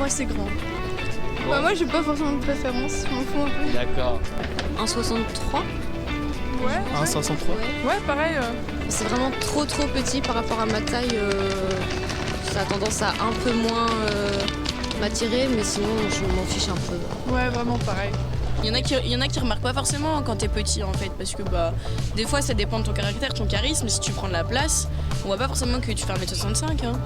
Moi c'est grand. Bah, moi j'ai pas forcément de préférence, je m'en fous un peu. D'accord. 1,63. Ouais. 1,63. Ouais, pareil. C'est vraiment trop petit par rapport à ma taille. Ça a tendance à un peu moins m'attirer, mais sinon je m'en fiche un peu. Ouais, vraiment pareil. Il y en a qui remarquent pas forcément quand t'es petit en fait, parce que des fois ça dépend de ton caractère, ton charisme. Si tu prends de la place, on voit pas forcément que tu fais 1m65 hein.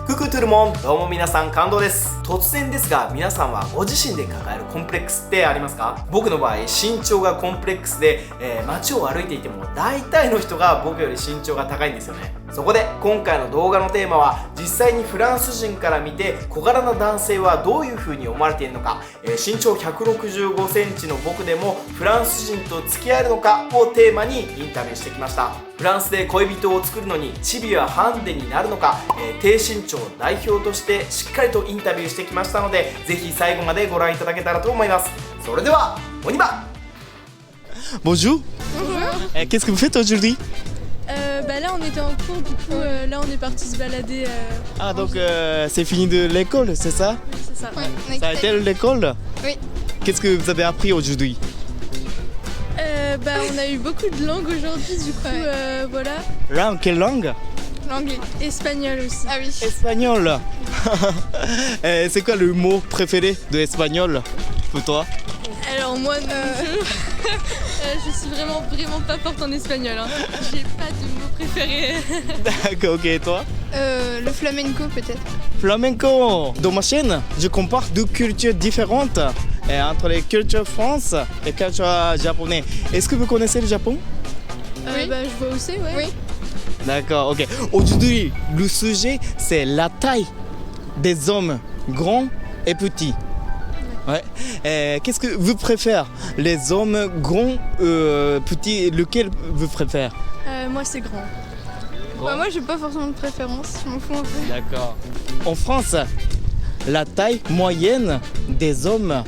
Coucou tout le monde、どうも皆さん、感動です。突然ですが、皆さんはご自身で抱えるコンプレックスってありますか？僕の場合、身長がコンプレックスで、街を歩いていても大体の人が僕より身長が高いんですよね。そこで今回の動画のテーマは、実際にフランス人から見て小柄な男性はどういう風に思われているのか、身長165センチの僕でもフランス人と付き合えるのかをテーマにインタビューしてきました。フランスで恋人を作るのにチビはハンデになるのか、低身長代表としてしっかりとインタビューしてきましたので、ぜひ最後までご覧いただけたらと思います。それではおにば。 Bonjour. Bonjour. Qu'est-ce que vous faites aujourd'hui? Bah là on était en cours, du coup là on est parti se balader. Ah donc c'est fini de l'école, c'est ça? Oui, c'est ça. Ça a été l'école? Oui. Qu'est-ce que vous avez appris aujourd'hui? Bah on a eu beaucoup de langues aujourd'hui, du coup voilà. Là, quelle langue? L'anglais. Espagnol aussi. Ah oui. Espagnol. C'est quoi le mot préféré de espagnol pour toi? Alors moi je suis vraiment pas forte en espagnol hein. J'ai pas de mot préféré. D'accord, ok, et toi? Le flamenco peut-être. Flamenco. Dans ma chaîne, je compare deux cultures différentes entre les cultures France et culture japonais. Est-ce que vous connaissez le Japon? Oui. Bah je vois aussi, ouais. Oui. D'accord, ok. Aujourd'hui, le sujet, c'est la taille des hommes grands et petits. Ouais. Qu'est-ce que vous préférez? Les hommes grands, petits, lequel vous préférez? Moi c'est grand. Bah, moi j'ai pas forcément de préférence, je m'en fous un peu. D'accord. En France, la taille moyenne des hommes,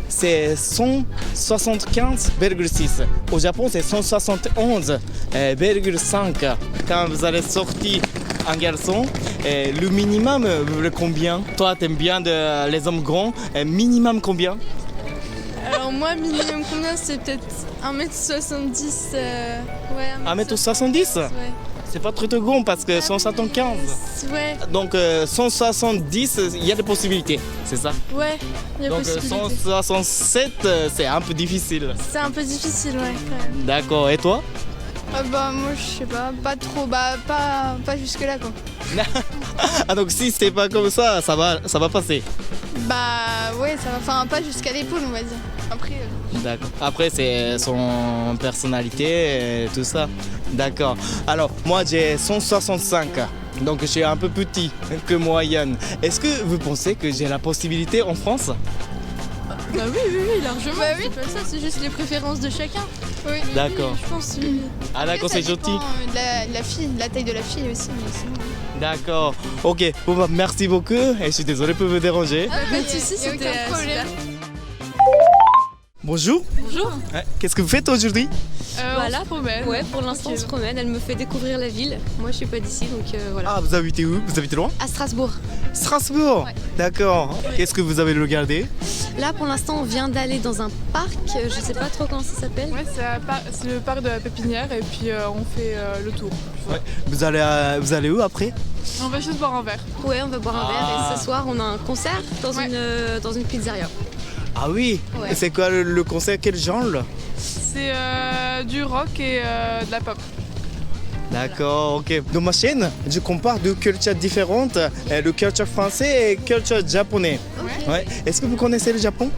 c'est 175,6. Au Japon, c'est 171,5. Quand vous allez sortir un garçon, le minimum, vous voulez combien? Toi, t'aimes bien les hommes grands. Minimum combien? Alors moi minimum combien? C'est peut-être 1m70. Ouais, 1m70? Ouais. C'est pas très grand parce que 175. Ouais. Donc 170, il y a des possibilités, c'est ça? Ouais, il y a Donc possibilité. 167, c'est un peu difficile. C'est un peu difficile, ouais. D'accord, et toi? Bah moi je sais pas, pas trop, bah pas jusque là quoi. Ah donc si c'est pas comme ça va passer. Bah ouais, ça va, enfin pas jusqu'à l'épaule on va dire. Après. D'accord. Après c'est son personnalité et tout ça. D'accord. Alors moi j'ai 165. Donc je suis un peu petit que moyenne. Est-ce que vous pensez que j'ai la possibilité en France? Bah oui, largement. Bah oui. C'est pas ça, c'est juste les préférences de chacun. Oui. D'accord. Je pense. Oui. Ah d'accord, c'est gentil. De la fille, de la taille de la fille aussi. Mais sinon... D'accord. Ok. Bon, bah, merci beaucoup et je suis désolé pour vous déranger. Ah, pas de soucis, c'était aucun problème. Bonjour. Bonjour. Qu'est-ce que vous faites aujourd'hui? Voilà. On se promène. Ouais, pour l'instant on se promène, elle me fait découvrir la ville. Moi je suis pas d'ici donc voilà. Ah, vous habitez où? Vous habitez loin? À Strasbourg. Strasbourg. Ouais. D'accord. Qu'est-ce que vous avez regardé? Là pour l'instant on vient d'aller dans un parc, je sais pas trop comment ça s'appelle. Ouais, c'est le parc de la Pépinière et puis on fait le tour. Ouais. Vous allez où après? On va juste boire un verre. Ouais, on va boire un verre et ce soir on a un concert dans une pizzeria. Ah oui. Ouais. Et c'est quoi le concert? Quel genre? C'est du rock et de la pop. D'accord, ok. Dans ma chaîne, je compare deux cultures différentes, le culture français et culture japonais. Ouais. Est-ce que vous connaissez le Japon?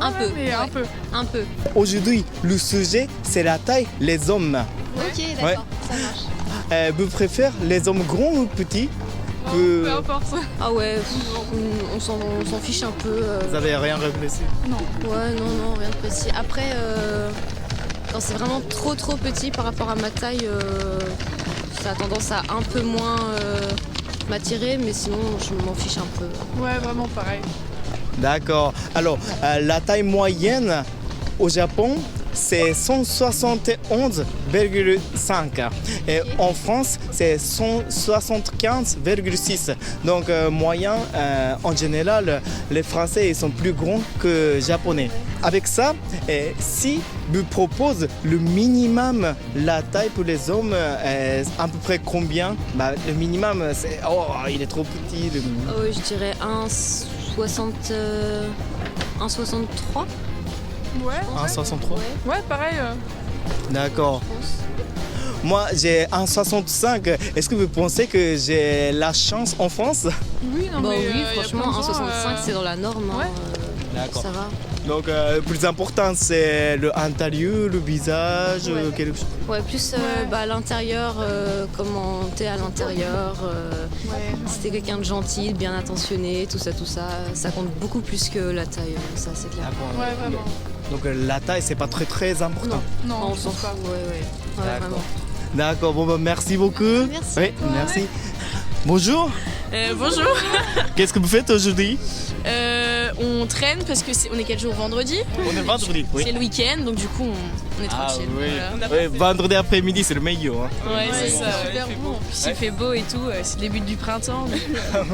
Un peu. Mais un peu. Un peu. Aujourd'hui, le sujet, c'est la taille, les hommes. Ok, d'accord, ça marche. Vous préférez les hommes grands ou petits? Peu importe. Ah ouais, on s'en fiche un peu. Vous avez rien réfléchi? Ouais, non, rien de précis. Après, quand c'est vraiment trop petit par rapport à ma taille, ça a tendance à un peu moins m'attirer, mais sinon je m'en fiche un peu. Ouais, vraiment pareil. D'accord. Alors, la taille moyenne au Japon, c'est 171,5. Et en France, c'est 175,6. Donc, moyen, en général, les Français ils sont plus grands que les Japonais. Avec ça, si vous propose le minimum, la taille pour les hommes, à peu près combien? Le minimum, c'est... Oh, il est trop petit. Le minimum. Oh, je dirais 1,63. Ouais, 1,63. ouais, pareil. D'accord. Moi, j'ai 1,65. Est-ce que vous pensez que j'ai la chance en France? Oui, non, Bon, mais oui, y a franchement, plein de gens, 1,65 c'est dans la norme. Hein, ouais. D'accord. ça va. Donc, le plus important, c'est le intérieur, le visage, Ouais. quelque chose. Ouais, plus Ouais. l'intérieur, comment t'es à l'intérieur, Ouais. si t'es quelqu'un de gentil, de bien intentionné, tout ça, ça compte beaucoup plus que la taille, ça c'est clair. Ouais, vraiment. Donc, la taille, c'est pas très très important. Non, On je s'en pense fout, pas. ouais, D'accord. vraiment. D'accord, bon, merci beaucoup. Merci. Oui, merci. Bonjour, Bonjour. qu'est-ce que vous faites aujourd'hui? On traîne parce que on est quel jour? Vendredi. On est vendredi, oui. C'est le week-end, donc du coup on est Ah tranquille. oui. Voilà. Oui, vendredi après-midi, c'est le meilleur. Hein. Ouais, c'est ça. Super bon. En plus, il fait beau et tout. C'est le début du printemps. donc,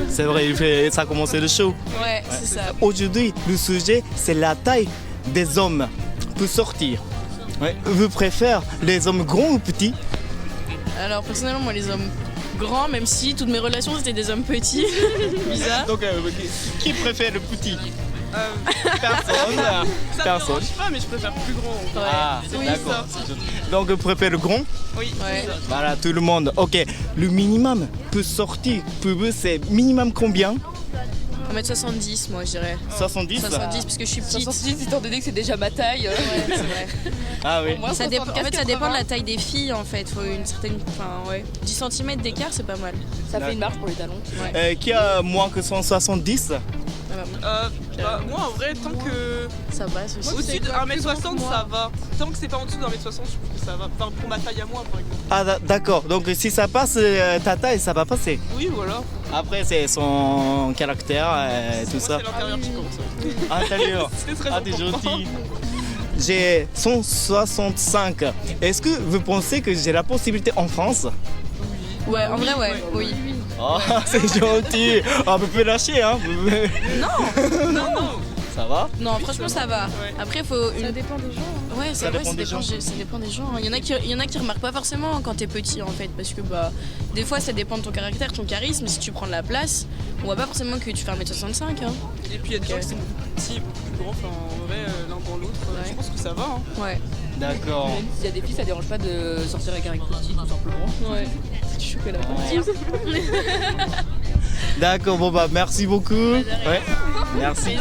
C'est vrai, ça a commencé le show. ouais, c'est ça. Aujourd'hui, le sujet, c'est la taille des hommes pour sortir. Ouais. Vous préférez les hommes grands ou petits? Alors personnellement, moi les hommes grands, même si toutes mes relations c'était des hommes petits. Bizarre. Donc, qui préfère le petit? Personne. Ça me Personne. dérange pas, mais je préfère plus grand. Ouais. Ah, Oui, d'accord. ça. Donc, vous préférez le grand? Oui, Ouais. Voilà, tout le monde. Ok, le minimum pour sortir, pour vous, c'est minimum combien? 1m70 moi je dirais. 70? 70 parce que je suis petite. 70, étant donné que c'est déjà ma taille. Ouais, c'est vrai. Ah oui. Moi, Ça dépend, en fait, ça dépend de la 80. taille des filles en fait. Faut une certaine. Enfin, ouais. 10 cm d'écart, c'est pas mal. Ça fait une marche pour les talons. Qui a moins que 170? Ah bah, moi en vrai, tant que ça passe aussi. au-dessus de 1m60, ça va. Tant que c'est pas en dessous de 1m60, je trouve que ça va. Enfin, pour ma taille à moi, par exemple. Ah d'accord, donc si ça passe ta taille, ça va passer. Oui, voilà. Après c'est son caractère et tout Moi, ça. c'est l'intérieur qui compte. Intérieur. C'est très Ah t'es important. gentil. J'ai 165. Est-ce que vous pensez que j'ai la possibilité en France? Ouais, en vrai, ouais. Oui. Oh c'est gentil. Ah vous pouvez lâcher hein. Non. Ça va? Non, franchement, ça va. Ouais. Après, faut une. Ça dépend des gens. Ouais, Ça dépend des gens. Ça dépend des gens. Il y en a qui remarquent pas forcément quand t'es petit en fait, parce que bah des fois ça dépend de ton caractère, ton charisme. Si tu prends de la place, on voit pas forcément que tu fais 1m65. Hein. Et puis il y a des gens Ok. qui sont petits, plus grands, enfin en vrai, l'un dans l'autre. Ouais. Je pense que ça va. Hein. Ouais. D'accord. Même s'il y a des filles, ça dérange pas de sortir avec un mec petit, tout simplement. Ouais. C'est du chocolat. D'accord, bon bah merci beaucoup. Ouais. Merci.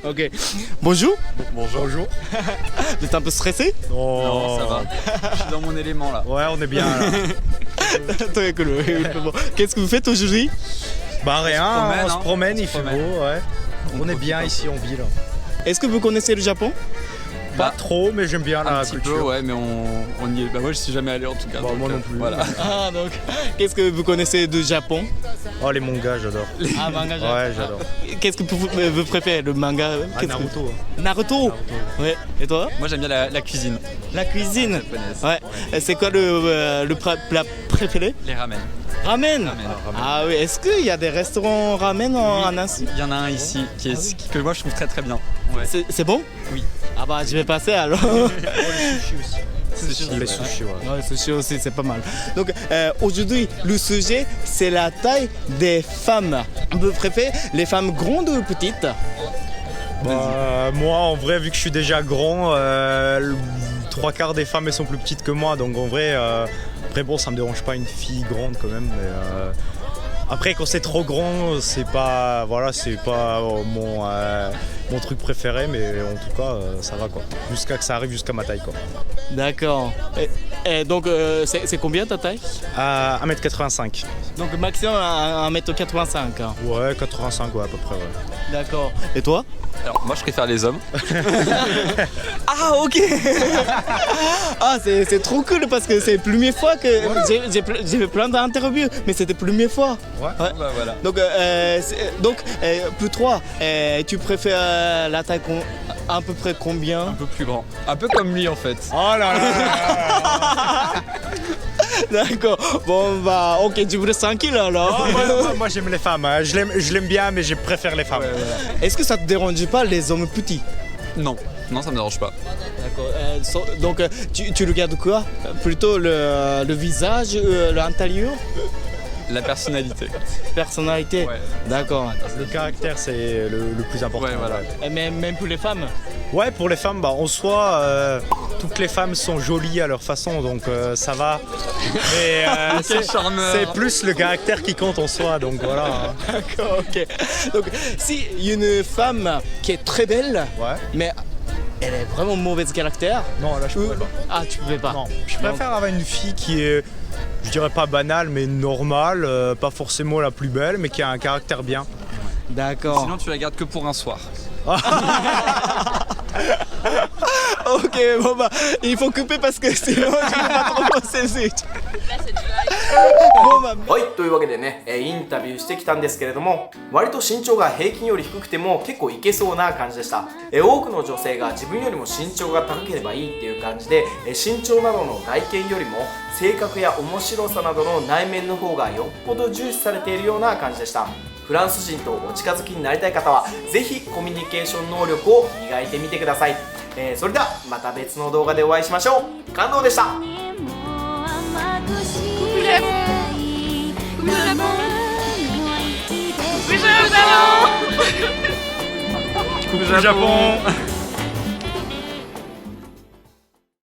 Ok. Bonjour. Bonjour. Vous êtes un peu stressé? Non, ça va. Je suis dans mon élément là. Ouais, on est bien là. Très cool, oui, oui, bon. Qu'est-ce que vous faites aujourd'hui? Bah rien, On se promène, il fait beau, ouais. On est bien ici en ville. Est-ce que vous connaissez le Japon? Pas trop, mais j'aime bien Un la petit culture. peu, ouais, mais on y est. Bah, moi, je suis jamais allé en tout cas. Bah, donc, moi non plus. Voilà. Ah donc, qu'est-ce que vous connaissez du Japon? Oh, les mangas, j'adore. Ah manga. Ouais, j'adore. Qu'est-ce que vous préférez, le manga? Ah, Qu'est-ce que- Naruto. Naruto. Ouais. Et toi? Moi, j'aime bien la cuisine. La cuisine. japonaise. Ouais. Et c'est quoi le plat préféré? Les ramen. Ramen. Ramen. Ah oui. Est-ce qu'il y a des restaurants ramen en Asie? Il y en a un ici que moi je trouve très très bien. Ouais. C'est bon? Oui. Ah bah je vais passer alors. Sushi, Les ouais. sushis, ouais. Ouais, sushi aussi, c'est pas mal. Donc aujourd'hui, le sujet, c'est la taille des femmes. Vous préférez les femmes grandes ou petites? Bah, moi, en vrai, vu que je suis déjà grand, le 3/4 des femmes elles sont plus petites que moi, donc en vrai, après bon, ça me dérange pas une fille grande quand même. Mais, après, quand c'est trop grand, c'est pas, voilà, c'est pas mon truc préféré, mais en tout cas, ça va quoi. Jusqu'à que ça arrive jusqu'à ma taille quoi. D'accord. Et donc c'est combien ta taille? À 1m85. Donc maximum à 1m85. Hein. Ouais, 85, ouais, à peu près, ouais. D'accord. Et toi? Alors moi je préfère les hommes. Ah ok. Ah c'est trop cool parce que c'est la première fois que j'ai fait plein d'interviews, mais c'était la première fois. Ouais. Ouais. Bah voilà. Donc pour toi, tu préfères la taille à peu près combien? Un peu plus grand. Un peu comme lui en fait. Oh là là. D'accord. Bon bah ok, tu voulais tranquille alors. Moi j'aime les femmes, hein. Je l'aime bien mais je préfère les femmes. Est-ce que ça te dérange pas les hommes petits? Non, non ça me dérange pas. D'accord. Donc tu regardes quoi? Plutôt le visage, l'intérieur? La personnalité. Personnalité? Ouais. D'accord. Le caractère c'est le plus important. Ouais, voilà. Et même pour les femmes? Ouais, pour les femmes, en soi, toutes les femmes sont jolies à leur façon, donc ça va. Mais Quel charmeur. c'est plus le caractère qui compte en soi, donc voilà. D'accord, ok. Donc si une femme qui est très belle, Ouais. mais elle est vraiment mauvais caractère. Non, là je pourrais pas. Ah, tu pouvais pas. Non, je préfère avoir une fille qui est, je dirais pas banale, mais normale, pas forcément la plus belle, mais qui a un caractère bien. D'accord. Sinon tu la gardes que pour un soir. Ok, bon bah, il faut couper parce que sinon je vais pas trop processer. Bon bah, はい、というわけでね、インタビューしてきたんですけれども、割と身長が平均より低くても結構いけそうな感じでした。多くの女性が自分よりも身長が高ければいいっていう感じで、身長などの外見よりも性格や面白さなどの内面の方がよっぽど重視されているような感じでした。フランス人とお近づきになりたい方はぜひコミュニケーション能力を磨いてみてください。それではまた別の動画でお会いしましょう。感動でした。 Coucou Japon. Coucou Japon. Coucou Japon. Coucou Japon.